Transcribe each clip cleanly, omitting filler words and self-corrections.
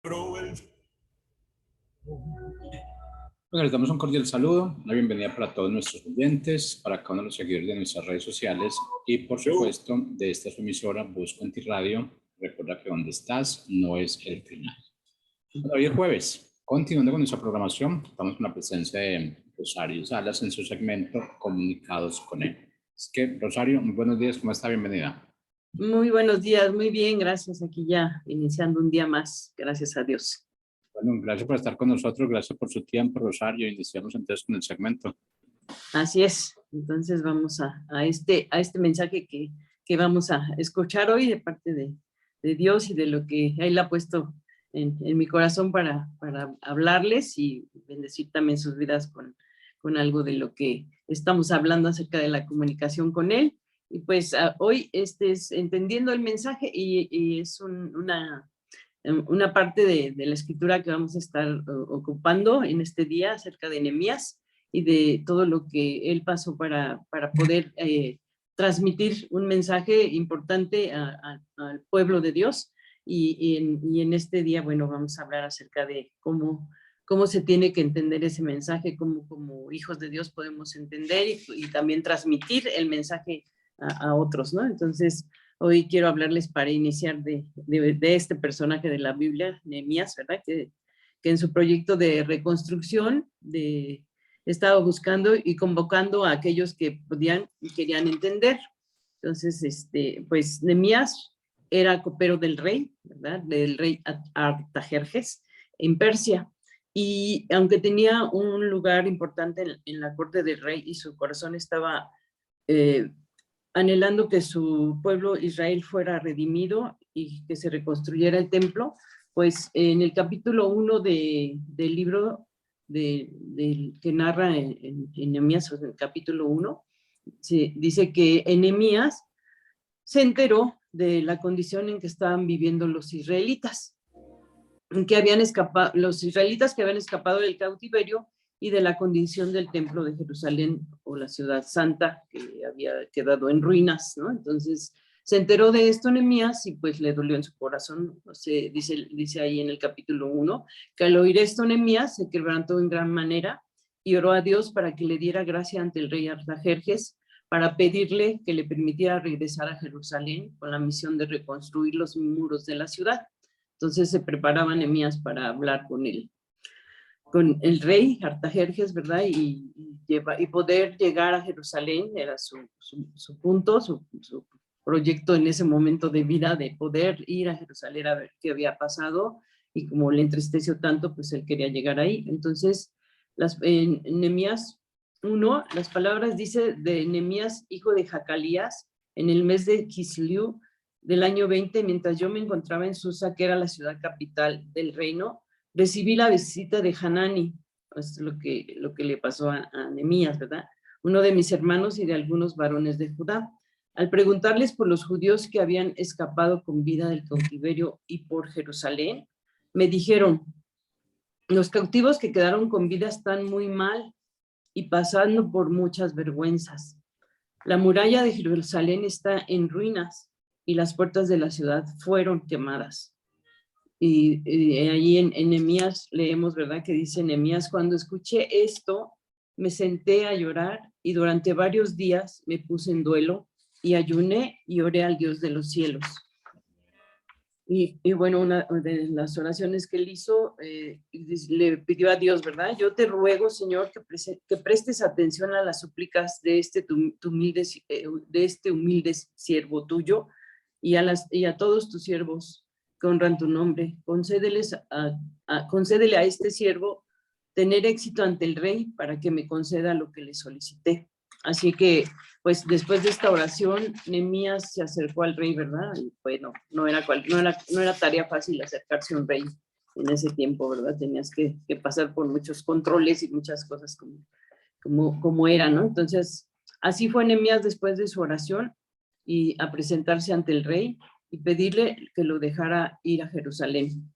Bueno, les damos un cordial saludo, una bienvenida para todos nuestros oyentes, para cada uno de los seguidores de nuestras redes sociales y, por supuesto, de esta su emisora Busco en ti Radio. Recuerda que donde estás no es el final. Bueno, hoy es jueves, continuando con nuestra programación, estamos con la presencia de Rosario Salas en su segmento Comunicados con él. Es que, Rosario, muy buenos días, ¿cómo está? Bienvenida. Muy buenos días, muy bien, gracias. Aquí ya iniciando un día más, gracias a Dios. Bueno, gracias por estar con nosotros, gracias por su tiempo, Rosario. Iniciamos entonces con el segmento. Así es, entonces vamos a este mensaje que vamos a escuchar hoy de parte de Dios y de lo que Él ha puesto en mi corazón para hablarles y bendecir también sus vidas con algo de lo que estamos hablando acerca de la comunicación con Él. Y pues hoy es entendiendo el mensaje y es una parte de la escritura que vamos a estar ocupando en este día acerca de Nehemías y de todo lo que él pasó para poder transmitir un mensaje importante al pueblo de Dios. Y en este día, bueno, vamos a hablar acerca de cómo se tiene que entender ese mensaje, cómo como hijos de Dios podemos entender y también transmitir el mensaje a otros, ¿no? Entonces, hoy quiero hablarles para iniciar de este personaje de la Biblia, Nehemías, ¿verdad? Que en su proyecto de reconstrucción estaba buscando y convocando a aquellos que podían y querían entender. Entonces, pues Nehemías era copero del rey, ¿verdad? Del rey Artajerjes en Persia. Y aunque tenía un lugar importante en la corte del rey y su corazón estaba anhelando que su pueblo Israel fuera redimido y que se reconstruyera el templo, pues en el capítulo 1 del libro que narra en Nehemías, en el capítulo 1, dice que Nehemías se enteró de la condición en que estaban viviendo los israelitas, los israelitas que habían escapado del cautiverio y de la condición del templo de Jerusalén o la ciudad santa que había quedado en ruinas, ¿no? Entonces se enteró de esto Nehemías y pues le dolió en su corazón. O sea, dice ahí en el capítulo 1 que al oír esto Nehemías se quebrantó en gran manera y oró a Dios para que le diera gracia ante el rey Artajerjes para pedirle que le permitiera regresar a Jerusalén con la misión de reconstruir los muros de la ciudad. Entonces se preparaba Nehemías para hablar con el rey Artajerjes, ¿verdad? Y poder llegar a Jerusalén era su punto, su proyecto en ese momento de vida, de poder ir a Jerusalén a ver qué había pasado, y como le entristeció tanto, pues él quería llegar ahí. Entonces, en Nehemías 1, las palabras dice de Nehemías, hijo de Jacalías, en el mes de Kisliu del año 20, mientras yo me encontraba en Susa, que era la ciudad capital del reino, recibí la visita de Hanani, es lo que le pasó a Nehemías, ¿verdad? Uno de mis hermanos y de algunos varones de Judá. Al preguntarles por los judíos que habían escapado con vida del cautiverio y por Jerusalén, me dijeron, los cautivos que quedaron con vida están muy mal y pasando por muchas vergüenzas. La muralla de Jerusalén está en ruinas y las puertas de la ciudad fueron quemadas. Y ahí en Nehemías leemos, ¿verdad? Que dice Nehemías, cuando escuché esto, me senté a llorar y durante varios días me puse en duelo y ayuné y oré al Dios de los cielos. Y bueno, una de las oraciones que él hizo, le pidió a Dios, ¿verdad? Yo te ruego, Señor, que prestes atención a las súplicas de este humilde siervo tuyo y a todos tus siervos que honran tu nombre. Concédele a este siervo tener éxito ante el rey para que me conceda lo que le solicité. Así que, pues, después de esta oración, Nehemías se acercó al rey, ¿verdad? Y bueno, no era tarea fácil acercarse a un rey en ese tiempo, ¿verdad? Tenías que pasar por muchos controles y muchas cosas como era, ¿no? Entonces, así fue Nehemías después de su oración y a presentarse ante el rey y pedirle que lo dejara ir a Jerusalén.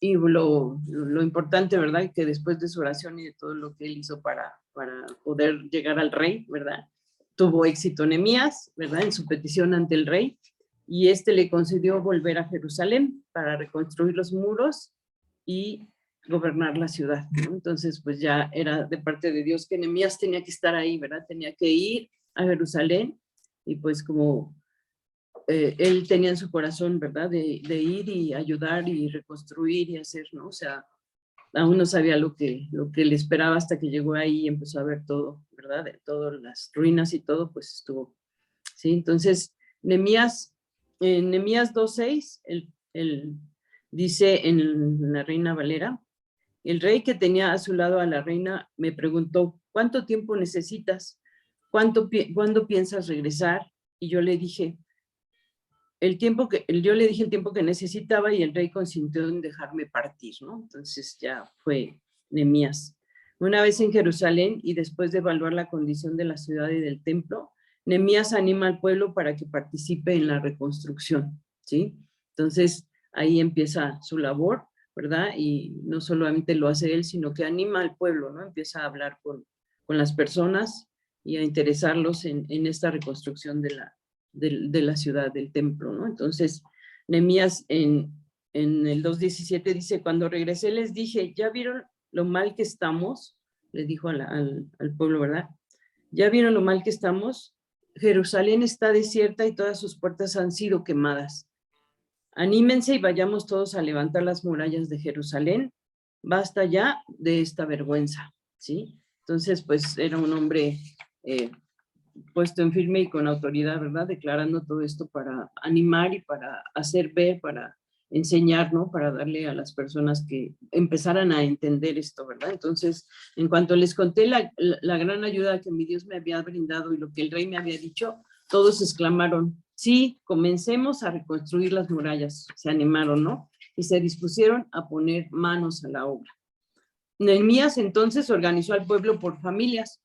Y lo importante, ¿verdad? Que después de su oración y de todo lo que él hizo para poder llegar al rey, ¿verdad? Tuvo éxito Nehemías, ¿verdad? En su petición ante el rey. y le concedió volver a Jerusalén para reconstruir los muros y gobernar la ciudad, ¿no? Entonces, pues ya era de parte de Dios que Nehemías tenía que estar ahí, ¿verdad? Tenía que ir a Jerusalén y pues como él tenía en su corazón, ¿verdad? De ir y ayudar y reconstruir y hacer, ¿no? O sea, aún no sabía lo que le esperaba hasta que llegó ahí y empezó a ver todo, ¿verdad? De todas las ruinas y todo, pues estuvo, ¿sí? Entonces, Nehemías 2:6, él dice en la Reina Valera, el rey que tenía a su lado a la reina me preguntó, ¿cuánto tiempo necesitas? ¿Cuándo piensas regresar? Y yo le dije, yo le dije el tiempo que necesitaba y el rey consintió en dejarme partir, ¿no? Entonces ya fue Nehemías. Una vez en Jerusalén y después de evaluar la condición de la ciudad y del templo, Nehemías anima al pueblo para que participe en la reconstrucción, ¿sí? Entonces ahí empieza su labor, ¿verdad? Y no solamente lo hace él, sino que anima al pueblo, ¿no? Empieza a hablar con las personas y a interesarlos en esta reconstrucción de la ciudad, del templo, ¿no? Entonces, Nehemías en el 2:17 dice, cuando regresé les dije, ¿ya vieron lo mal que estamos? Le dijo al pueblo, ¿verdad? ¿Ya vieron lo mal que estamos? Jerusalén está desierta y todas sus puertas han sido quemadas. Anímense y vayamos todos a levantar las murallas de Jerusalén. Basta ya de esta vergüenza, ¿sí? Entonces, pues era un hombre puesto en firme y con autoridad, ¿verdad? Declarando todo esto para animar y para hacer ver, para enseñar, ¿no? Para darle a las personas que empezaran a entender esto, ¿verdad? Entonces, en cuanto les conté la gran ayuda que mi Dios me había brindado y lo que el rey me había dicho, todos exclamaron, sí, comencemos a reconstruir las murallas. Se animaron, ¿no? Y se dispusieron a poner manos a la obra. Nehemías entonces organizó al pueblo por familias.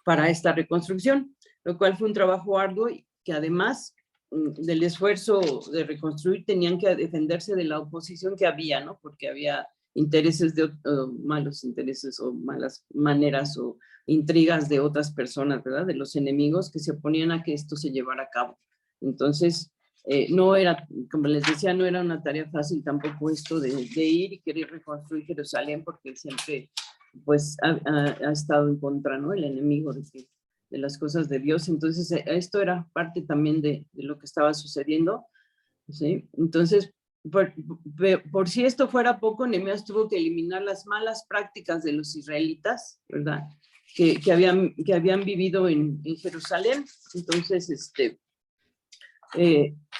Para esta reconstrucción, lo cual fue un trabajo arduo y que además del esfuerzo de reconstruir tenían que defenderse de la oposición que había, ¿no? Porque había intereses malos intereses o malas maneras o intrigas de otras personas, ¿verdad? De los enemigos que se oponían a que esto se llevara a cabo. Entonces, no era, como les decía, no era una tarea fácil tampoco esto de ir y querer reconstruir Jerusalén, porque siempre pues ha estado en contra, ¿no? El enemigo de las cosas de Dios. Entonces, esto era parte también de lo que estaba sucediendo, ¿sí? Entonces, por si esto fuera poco, Nehemías tuvo que eliminar las malas prácticas de los israelitas, ¿verdad? Que habían vivido en Jerusalén. Entonces,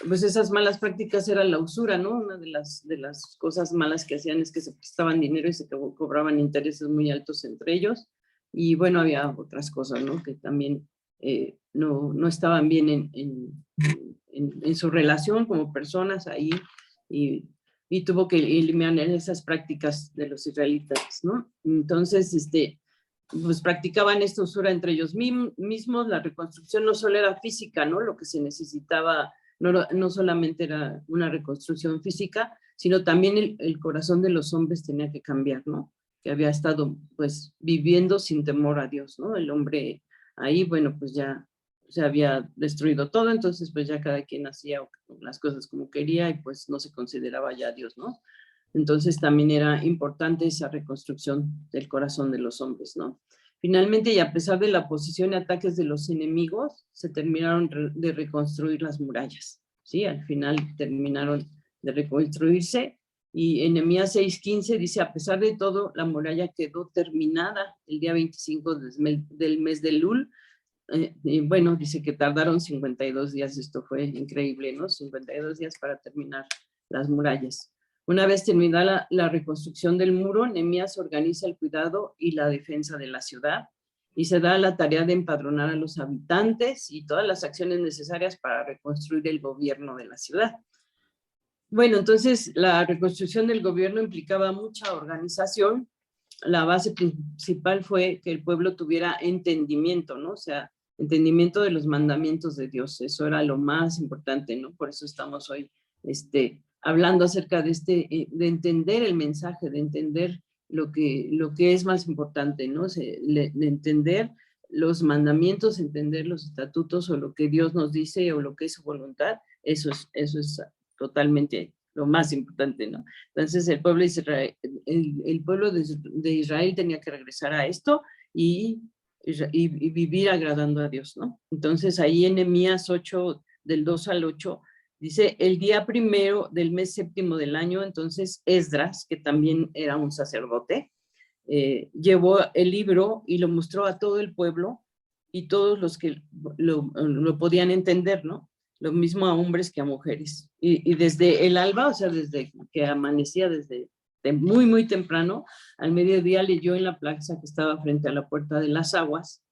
pues esas malas prácticas eran la usura, ¿no? Una de las cosas malas que hacían es que se prestaban dinero y se cobraban intereses muy altos entre ellos. Y bueno, había otras cosas, ¿no? Que también no estaban bien en su relación como personas ahí y tuvo que eliminar esas prácticas de los israelitas, ¿no? Entonces, pues practicaban esta usura entre ellos mismos. La reconstrucción no solo era física, ¿no? Lo que se necesitaba no solamente era una reconstrucción física, sino también el corazón de los hombres tenía que cambiar, ¿no? Que había estado pues viviendo sin temor a Dios, ¿no? El hombre ahí, bueno, pues ya se había destruido todo, entonces pues ya cada quien hacía las cosas como quería y pues no se consideraba ya Dios, ¿no? Entonces también era importante esa reconstrucción del corazón de los hombres, ¿no? Finalmente, y a pesar de la oposición y ataques de los enemigos, se terminaron de reconstruir las murallas, ¿sí? Al final terminaron de reconstruirse y en Nehemías 6:15 dice, a pesar de todo, la muralla quedó terminada el día 25 del mes de Elul. Bueno, dice que tardaron 52 días, esto fue increíble, ¿no? 52 días para terminar las murallas. Una vez terminada la reconstrucción del muro, Nehemías organiza el cuidado y la defensa de la ciudad y se da la tarea de empadronar a los habitantes y todas las acciones necesarias para reconstruir el gobierno de la ciudad. Bueno, entonces la reconstrucción del gobierno implicaba mucha organización. La base principal fue que el pueblo tuviera entendimiento, ¿no? O sea, entendimiento de los mandamientos de Dios. Eso era lo más importante, ¿no? Por eso estamos hoy hablando acerca de entender el mensaje, de entender lo que es más importante, ¿no? De entender los mandamientos, entender los estatutos o lo que Dios nos dice o lo que es su voluntad, eso es totalmente lo más importante, ¿no? Entonces el pueblo de Israel, el pueblo de Israel tenía que regresar a esto y vivir agradando a Dios, ¿no? Entonces ahí en Nehemías 8, del 2 al 8, dice, el día primero del mes séptimo del año, entonces Esdras, que también era un sacerdote, llevó el libro y lo mostró a todo el pueblo y todos los que lo podían entender, ¿no? Lo mismo a hombres que a mujeres. Y desde el alba, o sea, desde que amanecía, desde muy, muy temprano, al mediodía leyó en la plaza que estaba frente a la puerta de las aguas.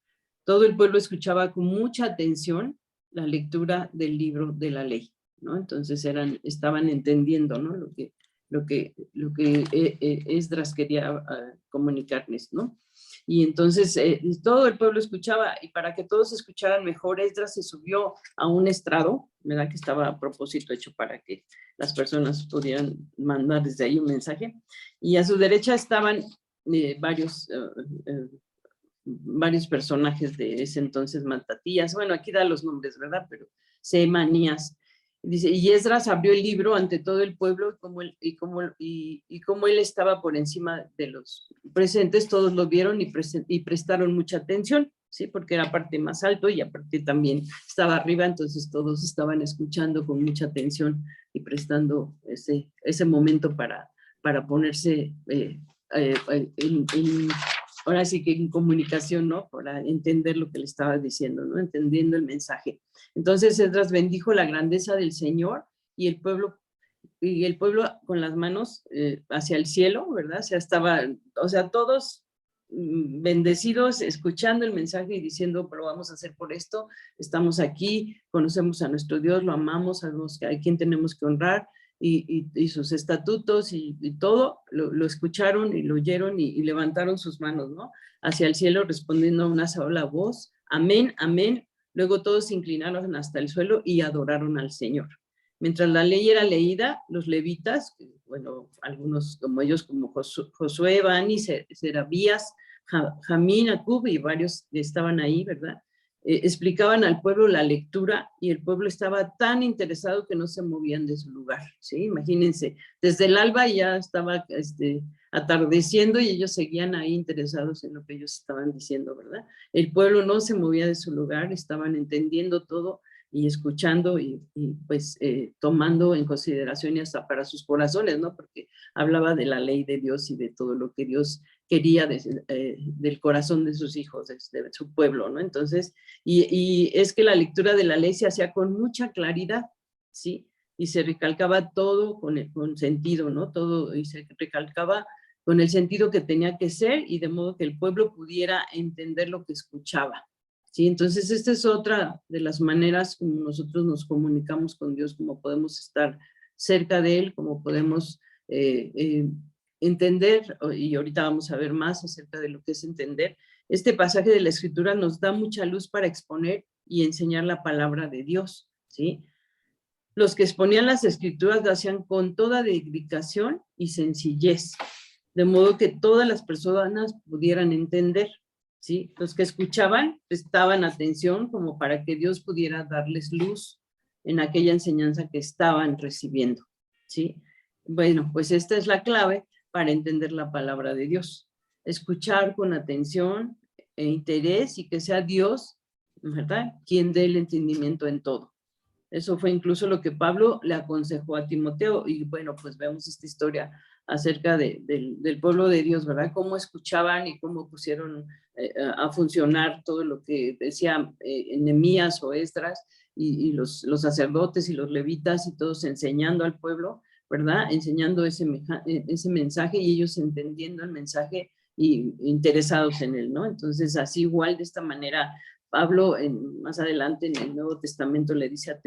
Todo el pueblo escuchaba con mucha atención la lectura del libro de la ley, ¿no? Entonces estaban entendiendo, ¿no? Lo que Esdras quería comunicarles, ¿no? Y entonces todo el pueblo escuchaba, y para que todos escucharan mejor, Esdras se subió a un estrado, ¿verdad? Que estaba a propósito hecho para que las personas pudieran mandar desde ahí un mensaje, y a su derecha estaban varios personajes de ese entonces, Matatías, bueno, aquí da los nombres, ¿verdad? Pero Semanías. Dice, y Esdras abrió el libro ante todo el pueblo y como él estaba por encima de los presentes, todos lo vieron y prestaron mucha atención, ¿sí? Porque era parte más alto y aparte también estaba arriba, entonces todos estaban escuchando con mucha atención y prestando ese momento para ponerse ahora sí que en comunicación, ¿no? Para entender lo que le estaba diciendo, ¿no? Entendiendo el mensaje. Entonces Esdras bendijo la grandeza del Señor y el pueblo con las manos hacia el cielo, ¿verdad? O sea, todos bendecidos, escuchando el mensaje y diciendo, pero vamos a hacer por esto, estamos aquí, conocemos a nuestro Dios, lo amamos, sabemos a quien tenemos que honrar, y sus estatutos y todo, lo escucharon y lo oyeron y levantaron sus manos, ¿no? Hacia el cielo respondiendo a una sola voz, amén, amén. Luego todos se inclinaron hasta el suelo y adoraron al Señor. Mientras la ley era leída, los levitas, bueno, algunos como ellos, como Josué, Bani, Serabías, Jamín, Acub y varios que estaban ahí, ¿verdad? Explicaban al pueblo la lectura y el pueblo estaba tan interesado que no se movían de su lugar, ¿sí? Imagínense, desde el alba ya estaba atardeciendo y ellos seguían ahí interesados en lo que ellos estaban diciendo, ¿verdad? El pueblo no se movía de su lugar, estaban entendiendo todo y escuchando y pues tomando en consideración y hasta para sus corazones, ¿no? Porque hablaba de la ley de Dios y de todo lo que Dios quería del corazón de sus hijos, de su pueblo, ¿no? Entonces, y es que la lectura de la ley se hacía con mucha claridad, ¿sí? Y se recalcaba todo con sentido, ¿no? Todo, y se recalcaba con el sentido que tenía que ser y de modo que el pueblo pudiera entender lo que escuchaba, ¿sí? Entonces, esta es otra de las maneras como nosotros nos comunicamos con Dios, cómo podemos estar cerca de Él, cómo podemos entender, y ahorita vamos a ver más acerca de lo que es entender. Este pasaje de la Escritura nos da mucha luz para exponer y enseñar la palabra de Dios, ¿sí? Los que exponían las Escrituras lo hacían con toda dedicación y sencillez, de modo que todas las personas pudieran entender, ¿sí? Los que escuchaban prestaban atención como para que Dios pudiera darles luz en aquella enseñanza que estaban recibiendo, ¿sí? Bueno, pues esta es la clave para entender la palabra de Dios. Escuchar con atención e interés y que sea Dios, ¿verdad?, quien dé el entendimiento en todo. Eso fue incluso lo que Pablo le aconsejó a Timoteo. Y bueno, pues vemos esta historia acerca del pueblo de Dios, ¿verdad? Cómo escuchaban y cómo pusieron a funcionar todo lo que decía Nehemías o Esdras y los sacerdotes y los levitas y todos enseñando al pueblo, ¿verdad? Enseñando ese mensaje y ellos entendiendo el mensaje y interesados en él, ¿no? Entonces, así igual de esta manera, Pablo más adelante en el Nuevo Testamento le dice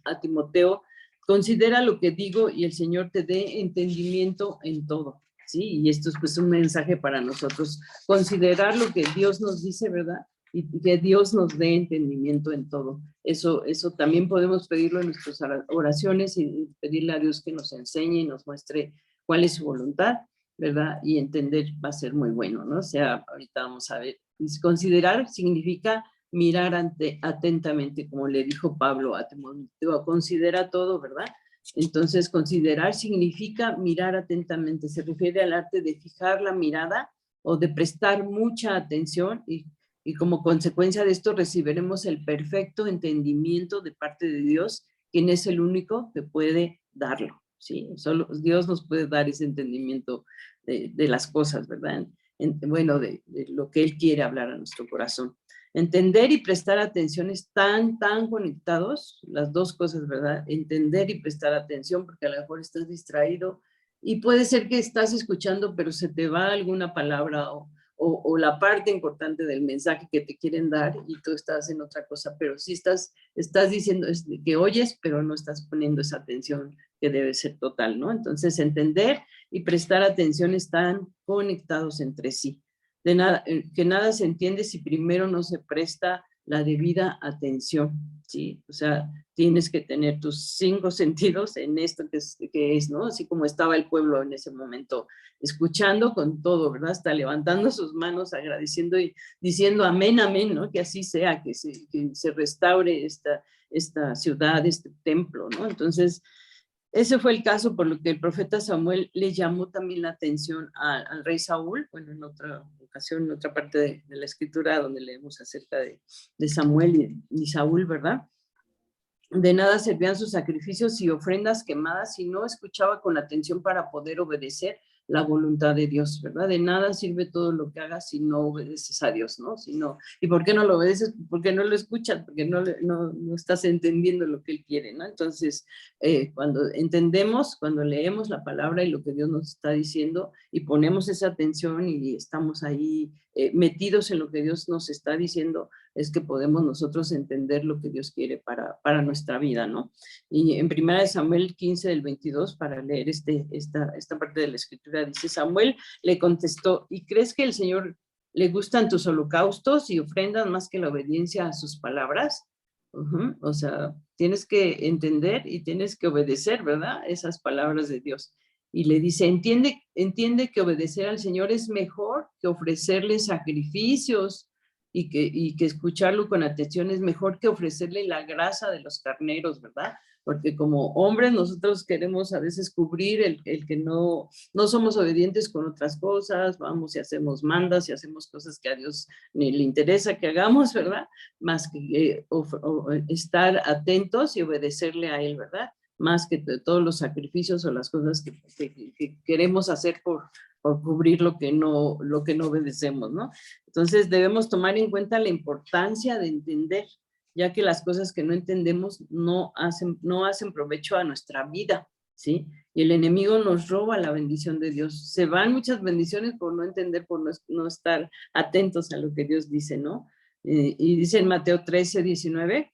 a Timoteo, considera lo que digo y el Señor te dé entendimiento en todo, ¿sí? Y esto es pues un mensaje para nosotros, considerar lo que Dios nos dice, ¿verdad? Y que Dios nos dé entendimiento en todo. Eso también podemos pedirlo en nuestras oraciones y pedirle a Dios que nos enseñe y nos muestre cuál es su voluntad. ¿verdad? Y entender va a ser muy bueno, ¿no? O sea, ahorita vamos a ver, considerar significa mirar atentamente, como le dijo Pablo a Timoteo, considera todo, ¿verdad? Entonces, considerar significa mirar atentamente, se refiere al arte de fijar la mirada o de prestar mucha atención y como consecuencia de esto recibiremos el perfecto entendimiento de parte de Dios, quien es el único que puede darlo, ¿sí? Solo Dios nos puede dar ese entendimiento de las cosas, ¿verdad? Bueno, de lo que Él quiere hablar a nuestro corazón. Entender y prestar atención están tan conectados, las dos cosas, ¿verdad? Entender y prestar atención, porque a lo mejor estás distraído y puede ser que estás escuchando, pero se te va alguna palabra o la parte importante del mensaje que te quieren dar y tú estás en otra cosa, pero sí estás diciendo que oyes, pero no estás poniendo esa atención que debe ser total, ¿no? Entonces, entender y prestar atención están conectados entre sí. De nada, que nada se entiende si primero no se presta la debida atención, ¿sí? O sea, tienes que tener tus 5 sentidos en esto que es, ¿no? Así como estaba el pueblo en ese momento, escuchando con todo, ¿verdad? Hasta levantando sus manos, agradeciendo y diciendo amén, amén, ¿no? Que así sea, que se restaure esta ciudad, este templo, ¿no? Entonces, ese fue el caso por lo que el profeta Samuel le llamó también la atención al rey Saúl, bueno, en otra ocasión, en otra parte de la escritura donde leemos acerca de Samuel y Saúl, ¿verdad? De nada servían sus sacrificios y ofrendas quemadas si no escuchaba con atención para poder obedecer la voluntad de Dios, ¿verdad? De nada sirve todo lo que hagas si no obedeces a Dios, ¿no? ¿Y por qué no lo obedeces? Porque no lo escuchas, porque no estás entendiendo lo que Él quiere, ¿no? Entonces, cuando entendemos, cuando leemos la palabra y lo que Dios nos está diciendo y ponemos esa atención y estamos ahí metidos en lo que Dios nos está diciendo, es que podemos nosotros entender lo que Dios quiere para nuestra vida, ¿no? Y en 1 Samuel 15 del 22, para leer esta parte de la escritura, dice, Samuel le contestó, ¿y crees que el Señor le gustan tus holocaustos y ofrendas más que la obediencia a sus palabras? O sea, tienes que entender y tienes que obedecer, ¿verdad? Esas palabras de Dios. Y le dice, entiende que obedecer al Señor es mejor que ofrecerle sacrificios y que escucharlo con atención es mejor que ofrecerle la grasa de los carneros, ¿verdad? Porque como hombres nosotros queremos a veces cubrir el que no somos obedientes con otras cosas, vamos y hacemos mandas y hacemos cosas que a Dios ni le interesa que hagamos, ¿verdad? Más que estar atentos y obedecerle a Él, ¿verdad? Más que todos los sacrificios o las cosas que queremos hacer por cubrir lo que no obedecemos, ¿no? Entonces debemos tomar en cuenta la importancia de entender, ya que las cosas que no entendemos no hacen provecho a nuestra vida, ¿sí? Y el enemigo nos roba la bendición de Dios. Se van muchas bendiciones por no entender, por no estar atentos a lo que Dios dice, ¿no? Y dice en Mateo 13, 19,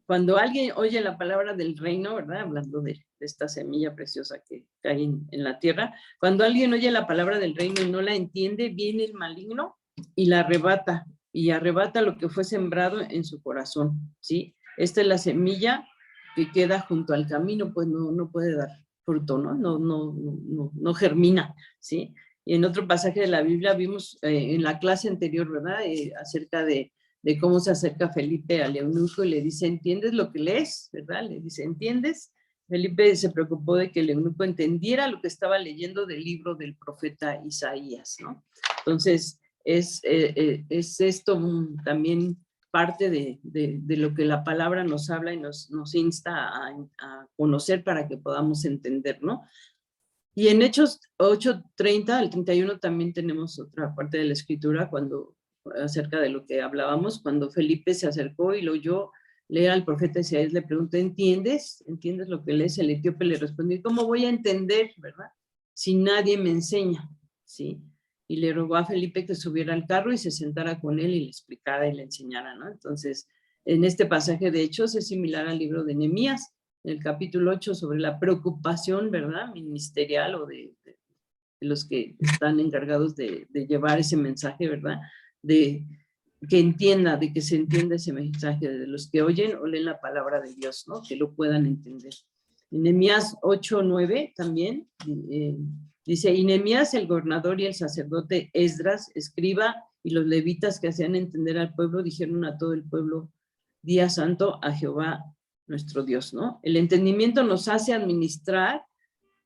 cuando alguien oye la palabra del reino, ¿verdad? Hablando de esta semilla preciosa que cae en la tierra, cuando alguien oye la palabra del reino y no la entiende, viene el maligno y la arrebata, y arrebata lo que fue sembrado en su corazón, ¿sí? Esta es la semilla que queda junto al camino, pues no puede dar fruto, ¿no? No germina, ¿sí? Y en otro pasaje de la Biblia vimos en la clase anterior, ¿verdad? Acerca de cómo se acerca Felipe al eunuco y le dice, ¿entiendes lo que lees? ¿Verdad? Le dice, ¿entiendes? Felipe se preocupó de que el eunuco entendiera lo que estaba leyendo del libro del profeta Isaías, ¿no? Entonces, es esto también parte de lo que la palabra nos habla y nos insta a conocer para que podamos entender, ¿no? Y en Hechos 8:30 al 31 también tenemos otra parte de la escritura acerca de lo que hablábamos, cuando Felipe se acercó y lo oyó leer al profeta Isaías, le preguntó, ¿entiendes? ¿Entiendes lo que lees? El etíope le respondió, ¿cómo voy a entender, verdad? Si nadie me enseña, ¿sí? Y le rogó a Felipe que subiera al carro y se sentara con él y le explicara y le enseñara, ¿no? Entonces, en este pasaje de Hechos es similar al libro de Nehemías, en el capítulo 8, sobre la preocupación, ¿verdad? Ministerial o de los que están encargados de llevar ese mensaje, ¿verdad? De que se entienda ese mensaje, de los que oyen o leen la palabra de Dios, ¿no? Que lo puedan entender. En Nehemías 8:9 también Dice, y Nehemías, el gobernador y el sacerdote Esdras, escriba, y los levitas que hacían entender al pueblo, dijeron a todo el pueblo, día santo a Jehová nuestro Dios, ¿no? El entendimiento nos hace administrar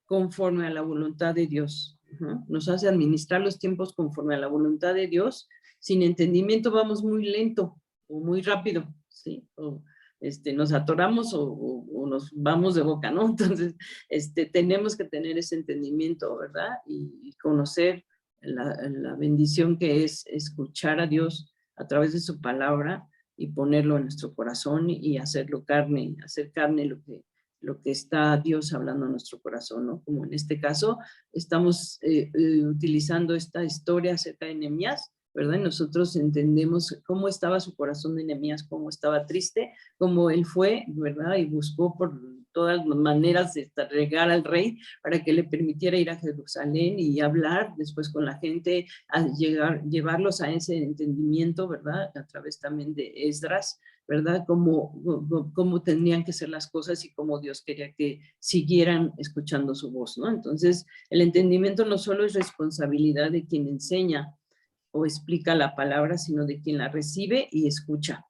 conforme a la voluntad de Dios. Nos hace administrar los tiempos conforme a la voluntad de Dios. Sin entendimiento vamos muy lento o muy rápido, ¿sí? O nos atoramos o nos vamos de boca, ¿no? Entonces, tenemos que tener ese entendimiento, ¿verdad? Y conocer la bendición que es escuchar a Dios a través de su palabra y ponerlo en nuestro corazón y hacerlo carne, hacer carne lo que está Dios hablando a nuestro corazón, ¿no? Como en este caso, estamos utilizando esta historia acerca de Nehemías, ¿verdad? Y nosotros entendemos cómo estaba su corazón de Nehemías, cómo estaba triste, cómo él fue, ¿verdad? Y buscó por todas maneras de regar al rey para que le permitiera ir a Jerusalén y hablar después con la gente, a llevarlos a ese entendimiento, ¿verdad? A través también de Esdras, ¿verdad? Cómo tenían que ser las cosas y cómo Dios quería que siguieran escuchando su voz, ¿no? Entonces, el entendimiento no solo es responsabilidad de quien enseña o explica la palabra, sino de quien la recibe y escucha.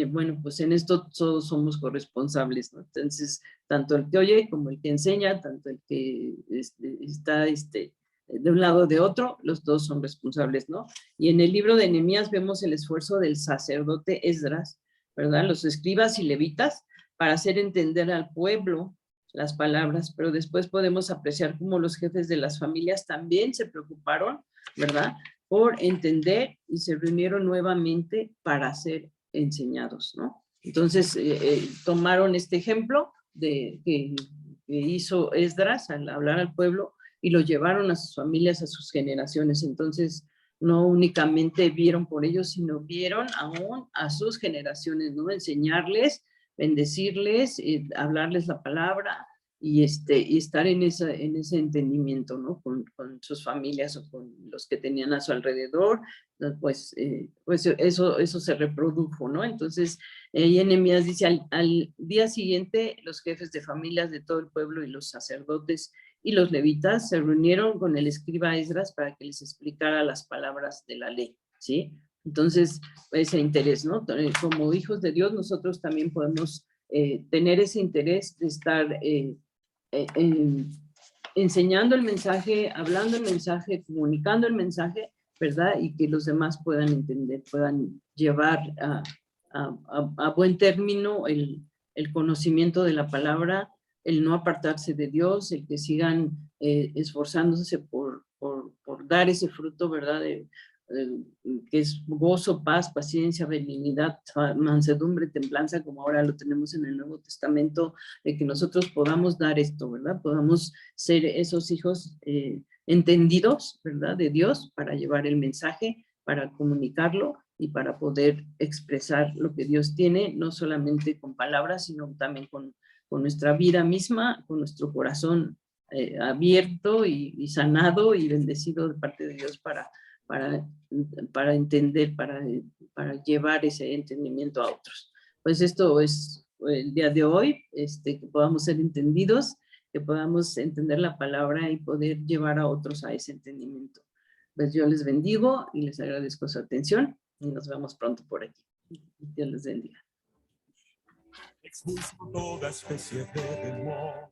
Bueno, pues en esto todos somos corresponsables, ¿no? Entonces, tanto el que oye como el que enseña, tanto el que está de un lado o de otro, los dos son responsables, ¿no? Y en el libro de Nehemías vemos el esfuerzo del sacerdote Esdras, ¿verdad? Los escribas y levitas para hacer entender al pueblo las palabras, pero después podemos apreciar cómo los jefes de las familias también se preocuparon, ¿verdad? Por entender y se reunieron nuevamente para ser enseñados, ¿no? Entonces, tomaron este ejemplo que hizo Esdras al hablar al pueblo y lo llevaron a sus familias, a sus generaciones. Entonces, no únicamente vieron por ellos, sino vieron aún a sus generaciones, ¿no? Enseñarles, bendecirles, hablarles la palabra, y estar en ese entendimiento, ¿no? Con sus familias o con los que tenían a su alrededor, pues eso se reprodujo, ¿no? Entonces, Nehemías dice, al día siguiente, los jefes de familias de todo el pueblo y los sacerdotes y los levitas se reunieron con el escriba Esdras para que les explicara las palabras de la ley, ¿sí? Entonces, ese interés, ¿no? Como hijos de Dios, nosotros también podemos tener ese interés de estar enseñando el mensaje, hablando el mensaje, comunicando el mensaje, ¿verdad? Y que los demás puedan entender, puedan llevar a buen término el conocimiento de la palabra, el no apartarse de Dios, el que sigan esforzándose por dar ese fruto, ¿verdad? Que es gozo, paz, paciencia, benignidad, mansedumbre, templanza, como ahora lo tenemos en el Nuevo Testamento, de que nosotros podamos dar esto, ¿verdad? Podamos ser esos hijos entendidos, ¿verdad? De Dios para llevar el mensaje, para comunicarlo y para poder expresar lo que Dios tiene, no solamente con palabras, sino también con nuestra vida misma, con nuestro corazón abierto y sanado y bendecido de parte de Dios para entender, para llevar ese entendimiento a otros. Pues esto es el día de hoy, que podamos ser entendidos, que podamos entender la palabra y poder llevar a otros a ese entendimiento. Pues yo les bendigo y les agradezco su atención y nos vemos pronto por aquí. Dios les bendiga. Expulso toda especie de temor.